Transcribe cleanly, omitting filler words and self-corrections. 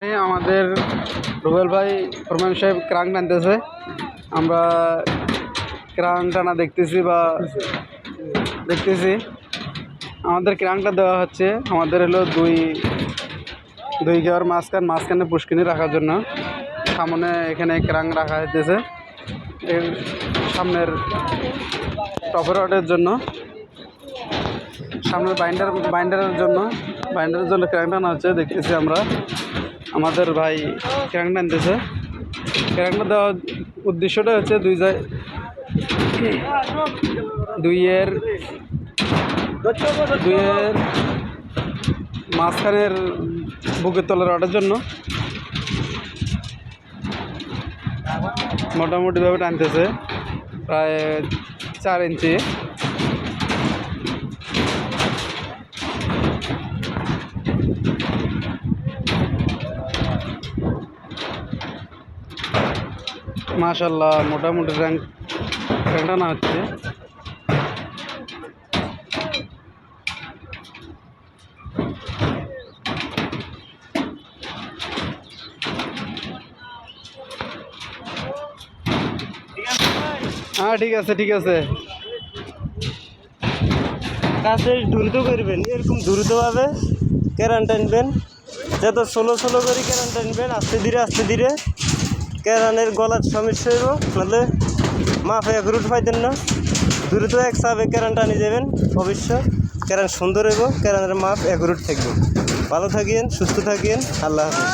আমাদের রুবেল ভাই ফরমান সাহেব ক্রাং টানতেছে। আমরা ক্রাং টানা দেখতেছি আমাদের ক্রাংটা দেওয়া হচ্ছে। আমাদের হলো দুই ঘর মাঝখানে পুষ্কিনি রাখার জন্য সামনে এখানে ক্রাং রাখা হইতেছে। এর সামনের টপের রডের জন্য, সামনের বাইন্ডারের জন্য ক্রাং টানা হচ্ছে। দেখতেছি আমরা আমাদের ভাই ক্রাং টানতেছে। ক্রাংটা দেওয়ার উদ্দেশ্যটা হচ্ছে দুইয়ের মাঝখানের বুকের তলার রডের জন্য মোটামুটিভাবে টানতেছে প্রায় 4 ইঞ্চি। মাশাআল্লাহ, মোটামুটি র্যাঙ্ক টানা হচ্ছে। হ্যাঁ, ঠিক আছে। কাজে দ্রুত করবেন, এরকম দ্রুতভাবে ক্যারান টানবেন, যত স্লো করে ক্যারান টানবেন। আস্তে ধীরে ক্যারানের গলার সমস্যা হইব, নাহলে মাপে এক রুট পাইতেন না। দ্রুত এক চাপে ক্যারান টানি যাবেন, অবশ্য ক্যারান সুন্দর হইব, ক্যারানের মাপ এক রুট থাকবে। ভালো থাকিয়েন, সুস্থ থাকিয়েন, আল্লাহ হাফেজ।